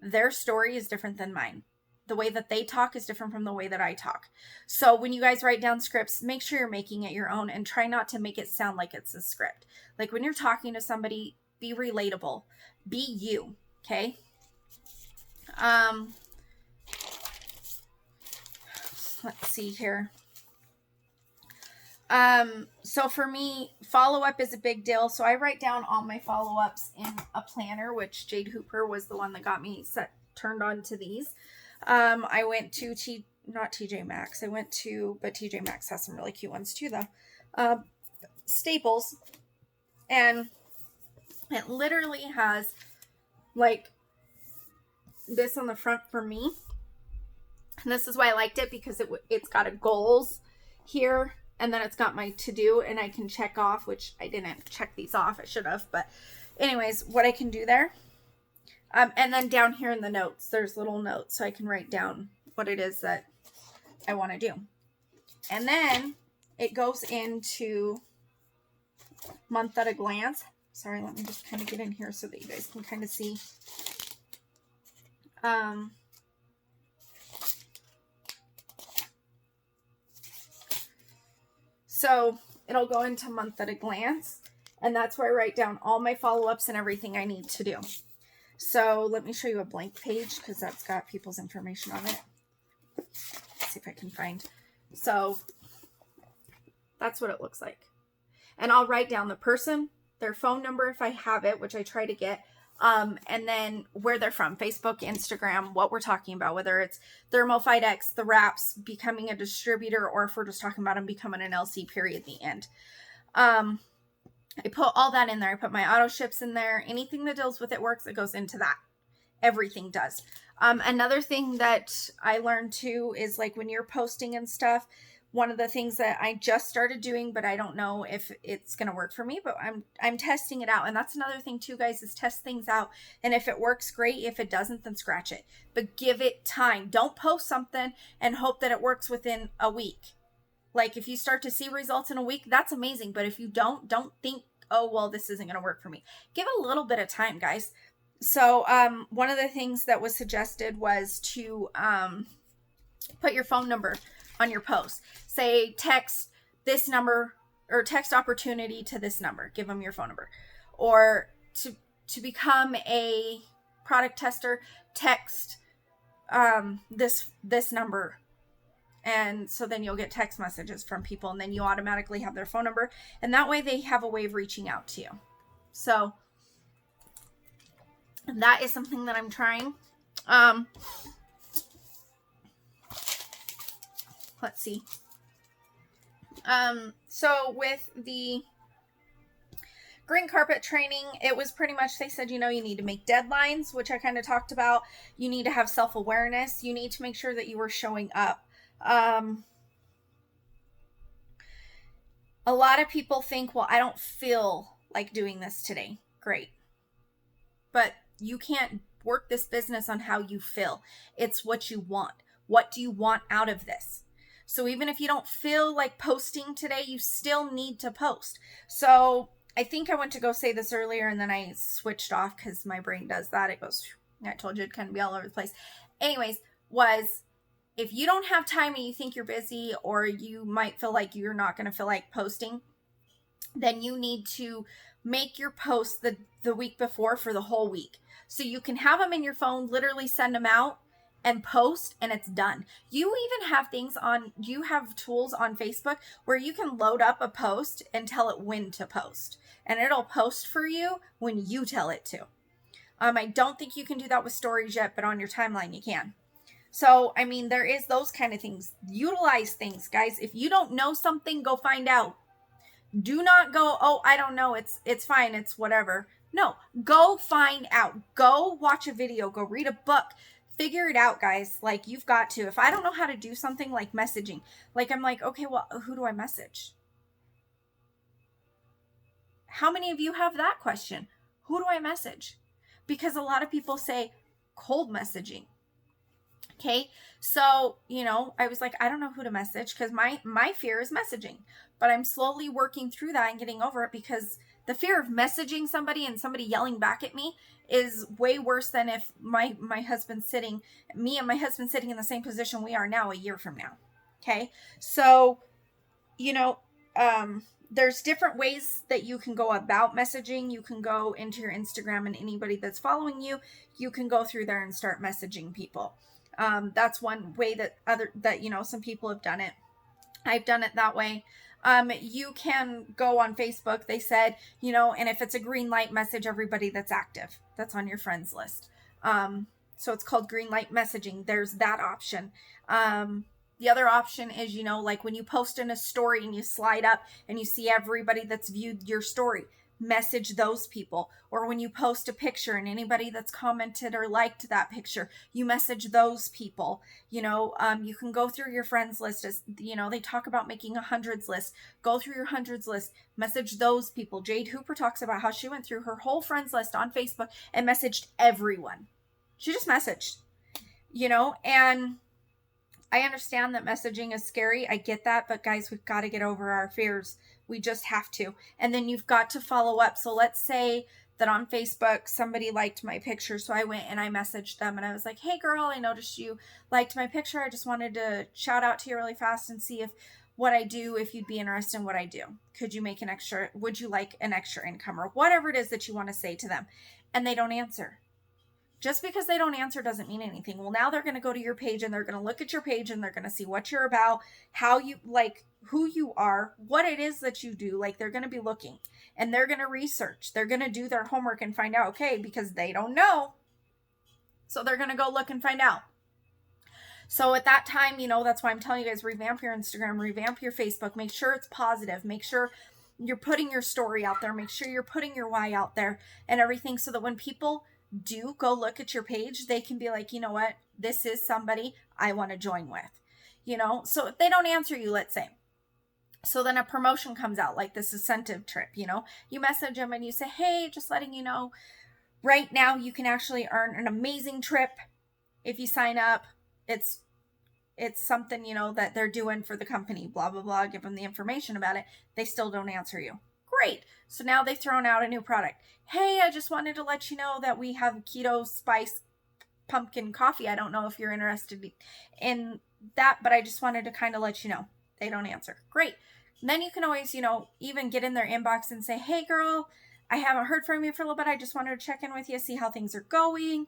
their story is different than mine. The way that they talk is different from the way that I talk. So when you guys write down scripts, make sure you're making it your own and try not to make it sound like it's a script. Like when you're talking to somebody, be relatable. Be you, okay? Um, let's see here. So for me, follow-up is a big deal. So I write down all my follow-ups in a planner, which Jade Hooper was the one that got me turned on to these. I went to not TJ Maxx. But TJ Maxx has some really cute ones too, though. Staples. And it literally has like this on the front for me. And this is why I liked it, because it's got a goals here. And then it's got my to-do, and I can check off, which I didn't check these off. I should have. But anyways, what I can do there. And then down here in the notes, there's little notes. So I can write down what it is that I want to do. And then it goes into month at a glance. Sorry, let me just kind of get in here so that you guys can kind of see. So it'll go into month at a glance, and that's where I write down all my follow-ups and everything I need to do. So let me show you a blank page, because that's got people's information on it. Let's see if I can find. So that's what it looks like. And I'll write down the person, their phone number if I have it, which I try to get, and then where they're from, Facebook, Instagram, what we're talking about, whether it's ThermoFight, the wraps, becoming a distributor, or if we're just talking about them becoming an LC period at the end. I put all that in there. I put my auto ships in there. Anything that deals with it works, it goes into that. Everything does. Another thing that I learned too is like when you're posting and stuff, one of the things that I just started doing, but I don't know if it's going to work for me, but I'm testing it out. And that's another thing too, guys, is test things out. And if it works, great. If it doesn't, then scratch it. But give it time. Don't post something and hope that it works within a week. Like if you start to see results in a week, that's amazing. But if you don't think, oh, well, this isn't going to work for me. Give it a little bit of time, guys. So one of the things that was suggested was to put your phone number on your post. Say text this number, or text opportunity to this number. Give them your phone number. Or to become a product tester, text this number. And so then you'll get text messages from people, and then you automatically have their phone number, and that way they have a way of reaching out to you. So that is something that I'm trying. Let's see. So with the green carpet training, it was pretty much, they said, you need to make deadlines, which I kind of talked about. You need to have self-awareness. You need to make sure that you are showing up. A lot of people think, well, I don't feel like doing this today. Great. But you can't work this business on how you feel. It's what you want. What do you want out of this? So even if you don't feel like posting today, you still need to post. So I think I went to go say this earlier, and then I switched off because my brain does that. It goes, I told you, it'd kind of be all over the place. Anyways, if you don't have time and you think you're busy, or you might feel like you're not going to feel like posting, then you need to make your posts the week before for the whole week. So you can have them in your phone, literally send them out and post, and it's done. You even have you have tools on Facebook where you can load up a post and tell it when to post, and it'll post for you when you tell it to. I don't think you can do that with stories yet, but on your timeline you can. So, I mean, there is those kind of things. Utilize things, guys. If you don't know something, go find out. Do not go, oh, I don't know. It's fine. It's whatever. No, go find out. Go watch a video. Go read a book. Figure it out, guys. Like, you've got to. If I don't know how to do something like messaging, like, I'm like, okay, well, who do I message? How many of you have that question? Who do I message? Because a lot of people say cold messaging. Okay, so, I was like, I don't know who to message, because my fear is messaging. But I'm slowly working through that and getting over it, because the fear of messaging somebody and somebody yelling back at me is way worse than if me and my husband sitting in the same position we are now a year from now. Okay, so, there's different ways that you can go about messaging. You can go into your Instagram, and anybody that's following you, you can go through there and start messaging people. That's one way that some people have done it. I've done it that way. You can go on Facebook, they said, and if it's a green light, message everybody that's active, that's on your friends list. So it's called green light messaging. There's that option. The other option is, like when you post in a story and you slide up and you see everybody that's viewed your story, message those people. Or when you post a picture and anybody that's commented or liked that picture, you message those people. You can go through your friends list. As they talk about making a hundreds list. Go through your hundreds list, message those people. Jade Hooper talks about how she went through her whole friends list on Facebook and messaged everyone. She just messaged, and I understand that messaging is scary. I get that, but guys, we've got to get over our fears. We just have to. And then you've got to follow up. So let's say that on Facebook, somebody liked my picture. So I went and I messaged them and I was like, hey girl, I noticed you liked my picture. I just wanted to shout out to you really fast and see if you'd be interested in what I do. Would you like an extra income, or whatever it is that you want to say to them? And they don't answer. Just because they don't answer doesn't mean anything. Well, now they're going to go to your page and they're going to look at your page and they're going to see what you're about, how you like, who you are, what it is that you do. Like, they're going to be looking and they're going to research. They're going to do their homework and find out, okay, because they don't know. So they're going to go look and find out. So at that time, that's why I'm telling you guys, revamp your Instagram, revamp your Facebook, make sure it's positive, make sure you're putting your story out there, make sure you're putting your why out there and everything, so that when people do go look at your page, they can be like, you know what, this is somebody I want to join with, so if they don't answer you, let's say, so then a promotion comes out, like this incentive trip, you message them and you say, hey, just letting you know, right now you can actually earn an amazing trip if you sign up. It's something, that they're doing for the company, blah, blah, blah, give them the information about it. They still don't answer you. Great. So now they've thrown out a new product. Hey, I just wanted to let you know that we have keto spice pumpkin coffee. I don't know if you're interested in that, but I just wanted to kind of let you know. They don't answer. Great. And then you can always, even get in their inbox and say, hey girl, I haven't heard from you for a little bit. I just wanted to check in with you, see how things are going,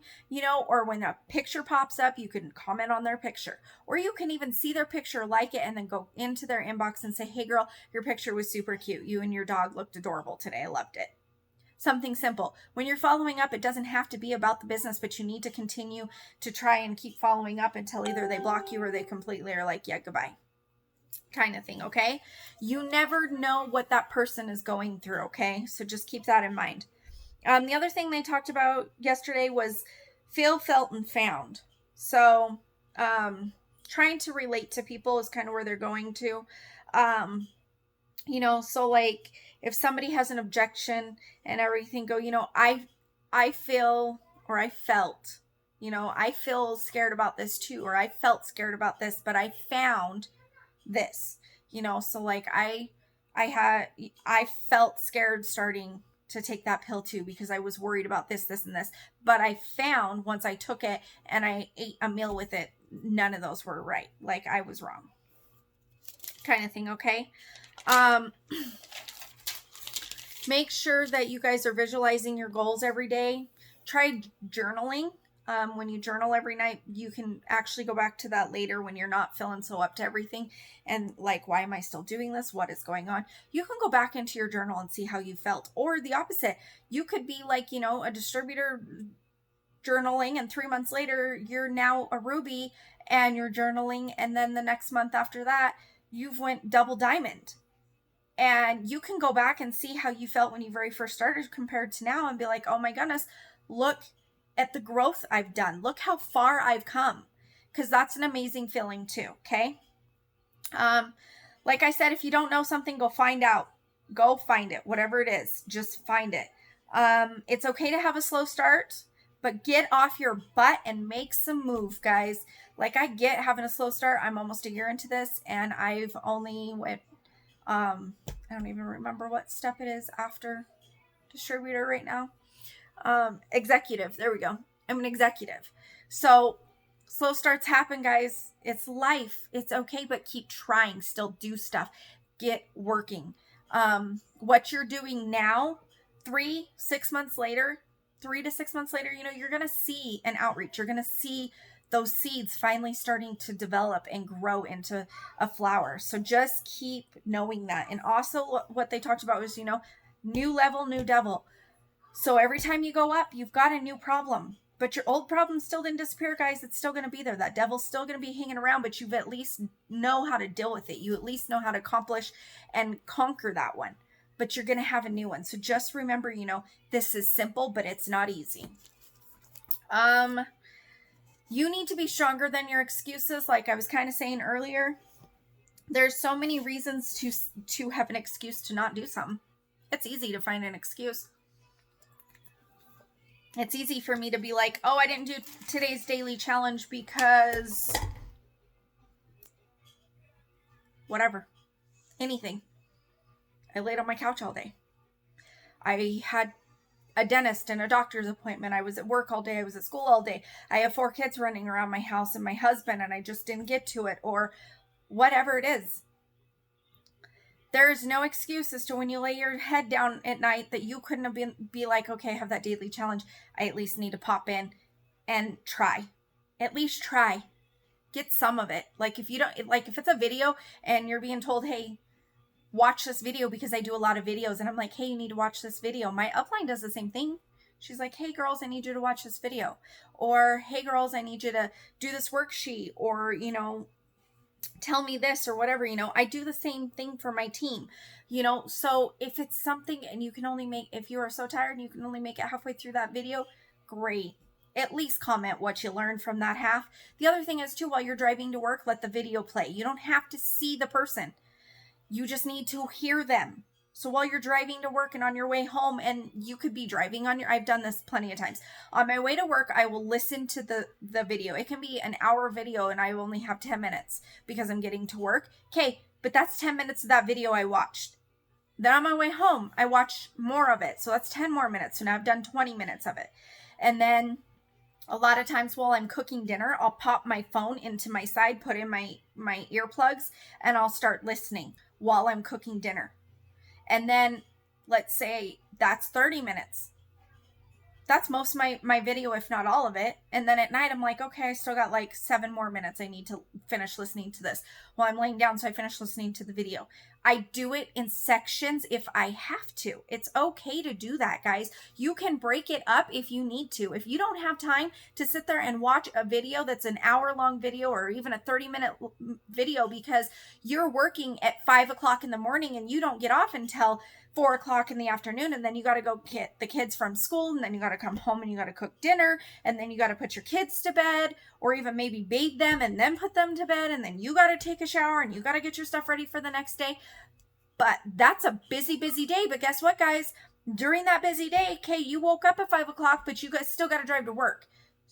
or when a picture pops up, you can comment on their picture, or you can even see their picture, like it, and then go into their inbox and say, hey girl, your picture was super cute. You and your dog looked adorable today. I loved it. Something simple. When you're following up, it doesn't have to be about the business, but you need to continue to try and keep following up until either they block you or they completely are like, yeah, goodbye, kind of thing. Okay. You never know what that person is going through. Okay. So just keep that in mind. The other thing they talked about yesterday was feel, felt, and found. So, trying to relate to people is kind of where they're going to, so like if somebody has an objection and everything, go, I feel, or I felt, I feel scared about this too, or I felt scared about this, but I found this, so like I felt scared starting to take that pill too, because I was worried about this, and this, but I found once I took it and I ate a meal with it, none of those were right. Like I was wrong, kind of thing. Okay. Make sure that you guys are visualizing your goals every day. Try journaling. When you journal every night, you can actually go back to that later when you're not feeling so up to everything and like, why am I still doing this? What is going on? You can go back into your journal and see how you felt. Or the opposite. You could be like, a distributor journaling, and 3 months later, you're now a Ruby and you're journaling. And then the next month after that, you've went double diamond. And you can go back and see how you felt when you very first started compared to now and be like, oh my goodness, look at the growth I've done. Look how far I've come. Because that's an amazing feeling too. Okay. Like I said, if you don't know something, go find out. Go find it. Whatever it is, just find it. It's okay to have a slow start, but get off your butt and make some move, guys. Like I get having a slow start. I'm almost a year into this and I've only went, I don't even remember what step it is after distributor right now. Executive. There we go. I'm an executive. So slow starts happen, guys. It's life. It's okay, but keep trying. Still do stuff. Get working. What you're doing now, 3 to 6 months later, you're going to see an outreach. You're going to see those seeds finally starting to develop and grow into a flower. So just keep knowing that. And also what they talked about was, new level, new devil. So every time you go up, you've got a new problem. But your old problem still didn't disappear, guys. It's still going to be there. That devil's still going to be hanging around, but you've at least know how to deal with it. You at least know how to accomplish and conquer that one. But you're going to have a new one. So just remember, this is simple, but it's not easy. You need to be stronger than your excuses. Like I was kind of saying earlier, there's so many reasons to have an excuse to not do something. It's easy to find an excuse. It's easy for me to be like, oh, I didn't do today's daily challenge because whatever, anything. I laid on my couch all day. I had a dentist and a doctor's appointment. I was at work all day. I was at school all day. I have 4 kids running around my house and my husband, and I just didn't get to it, or whatever it is. There is no excuse as to when you lay your head down at night that you couldn't have be like, okay, I have that daily challenge. I at least need to pop in and try. At least try. Get some of it. Like if it's a video and you're being told, hey, watch this video, because I do a lot of videos, and I'm like, hey, you need to watch this video. My upline does the same thing. She's like, hey girls, I need you to watch this video. Or, hey girls, I need you to do this worksheet, or, tell me this or whatever. I do the same thing for my team, so if it's something and if you are so tired and you can only make it halfway through that video, great. At least comment what you learned from that half. The other thing is too, while you're driving to work, let the video play. You don't have to see the person. You just need to hear them. So while you're driving to work and on your way home, and you could be driving I've done this plenty of times. On my way to work, I will listen to the video. It can be an hour video and I only have 10 minutes because I'm getting to work. Okay, but that's 10 minutes of that video I watched. Then on my way home, I watch more of it. So that's 10 more minutes. So now I've done 20 minutes of it. And then a lot of times while I'm cooking dinner, I'll pop my phone into my side, put in my earplugs, and I'll start listening while I'm cooking dinner. And then let's say that's 30 minutes. That's most of my video, if not all of it. And then at night, I'm like, okay, I still got like 7 more minutes. I need to finish listening to this while I'm laying down. So I finish listening to the video. I do it in sections if I have to. It's okay to do that, guys. You can break it up if you need to. If you don't have time to sit there and watch a video that's an hour-long video or even a 30-minute video because you're working at 5 o'clock in the morning and you don't get off until 4 o'clock in the afternoon, and then you got to go get the kids from school, and then you got to come home and you got to cook dinner, and then you got to put your kids to bed, or even maybe bathe them and then put them to bed, and then you got to take a shower and you got to get your stuff ready for the next day. But that's a busy, busy day. But guess what, guys? During that busy day, okay, you woke up at 5 o'clock, but you guys still got to drive to work.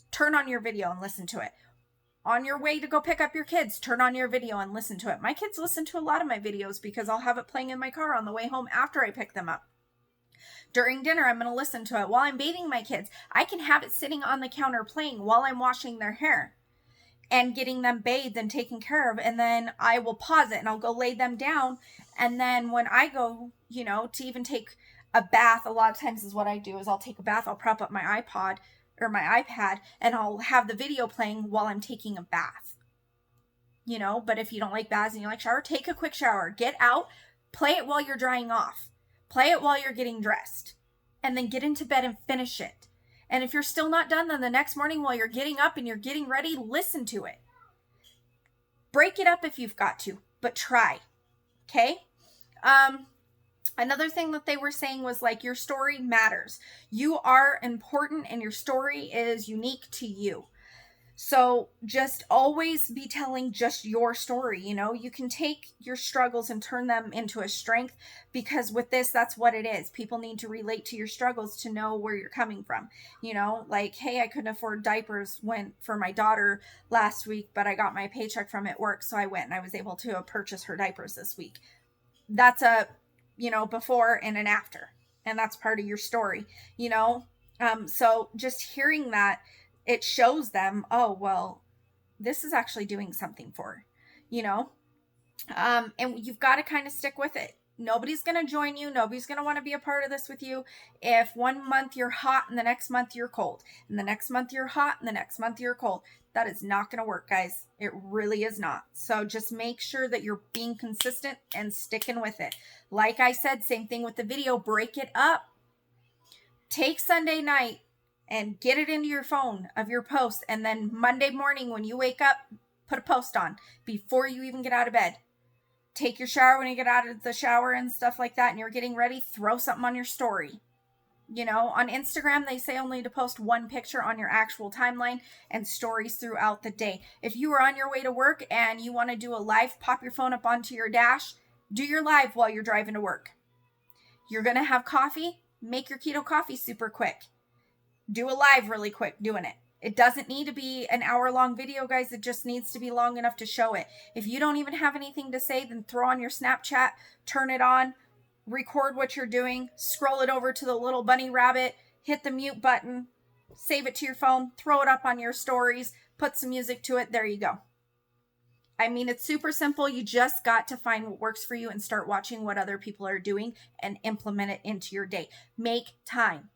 Turn on your video and listen to it. On your way to go pick up your kids, turn on your video and listen to it. My kids listen to a lot of my videos because I'll have it playing in my car on the way home after I pick them up. During dinner, I'm going to listen to it. While I'm bathing my kids, I can have it sitting on the counter playing while I'm washing their hair and getting them bathed and taken care of. And then I will pause it and I'll go lay them down. And then when I go, to even take a bath, a lot of times is what I do is I'll take a bath, I'll prop up my iPod or my iPad, and I'll have the video playing while I'm taking a bath. But if you don't like baths and you like shower, take a quick shower, get out, play it while you're drying off, play it while you're getting dressed, and then get into bed and finish it. And if you're still not done, then the next morning while you're getting up and you're getting ready, listen to it. Break it up if you've got to, but try. Okay? Another thing that they were saying was like, your story matters. You are important and your story is unique to you. So just always be telling just your story. You can take your struggles and turn them into a strength, because with this, that's what it is. People need to relate to your struggles to know where you're coming from. Like, hey, I couldn't afford diapers for my daughter last week, but I got my paycheck from at work. So I went and I was able to purchase her diapers this week. That's a before and an after. And that's part of your story, so just hearing that, it shows them, oh, well, this is actually doing something for, and you've got to kind of stick with it. Nobody's going to join you. Nobody's going to want to be a part of this with you if 1 month you're hot and the next month you're cold, and the next month you're hot and the next month you're cold. That is not going to work, guys. It really is not. So just make sure that you're being consistent and sticking with it. Like I said, same thing with the video. Break it up. Take Sunday night and get it into your phone of your post, and then Monday morning when you wake up, put a post on before you even get out of bed. Take your shower when you get out of the shower and stuff like that, and you're getting ready, throw something on your story. You know, on Instagram, they say only to post one picture on your actual timeline and stories throughout the day. If you are on your way to work and you want to do a live, pop your phone up onto your dash, do your live while you're driving to work. You're going to have coffee, make your keto coffee super quick. Do a live really quick doing it. It doesn't need to be an hour-long video, guys. It just needs to be long enough to show it. If you don't even have anything to say, then throw on your Snapchat, turn it on, record what you're doing, scroll it over to the little bunny rabbit, hit the mute button, save it to your phone, throw it up on your stories, put some music to it. There you go. I mean, it's super simple. You just got to find what works for you and start watching what other people are doing and implement it into your day. Make time.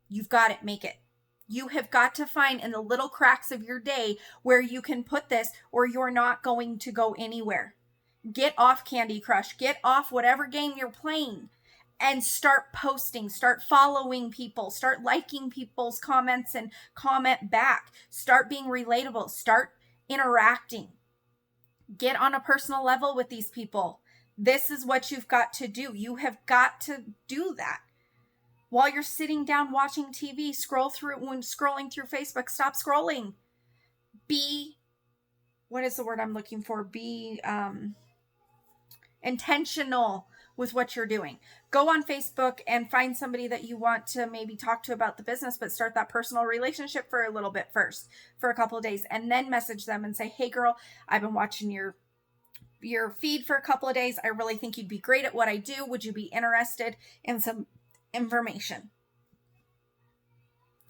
You've got it. Make it. You have got to find in the little cracks of your day where you can put this, or you're not going to go anywhere. Get off Candy Crush. Get off whatever game you're playing and start posting. Start following people. Start liking people's comments and comment back. Start being relatable. Start interacting. Get on a personal level with these people. This is what you've got to do. You have got to do that. While you're sitting down watching TV, scrolling through Facebook, stop scrolling. What is the word I'm looking for? Be intentional with what you're doing. Go on Facebook and find somebody that you want to maybe talk to about the business, but start that personal relationship for a little bit first, for a couple of days, and then message them and say, hey girl, I've been watching your feed for a couple of days. I really think you'd be great at what I do. Would you be interested in some information?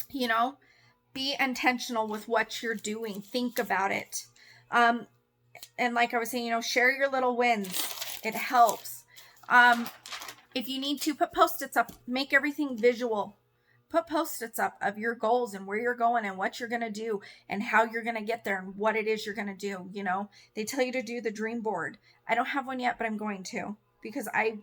You know, be intentional with what you're doing. Think about it. And like I was saying, you know, share your little wins. It helps. If you need to, put Post-its up. Make everything visual. Put Post-its up of your goals and where you're going and what you're going to do and how you're going to get there and what it is you're going to do. You know, they tell you to do the dream board. I don't have one yet, but I'm going to, because I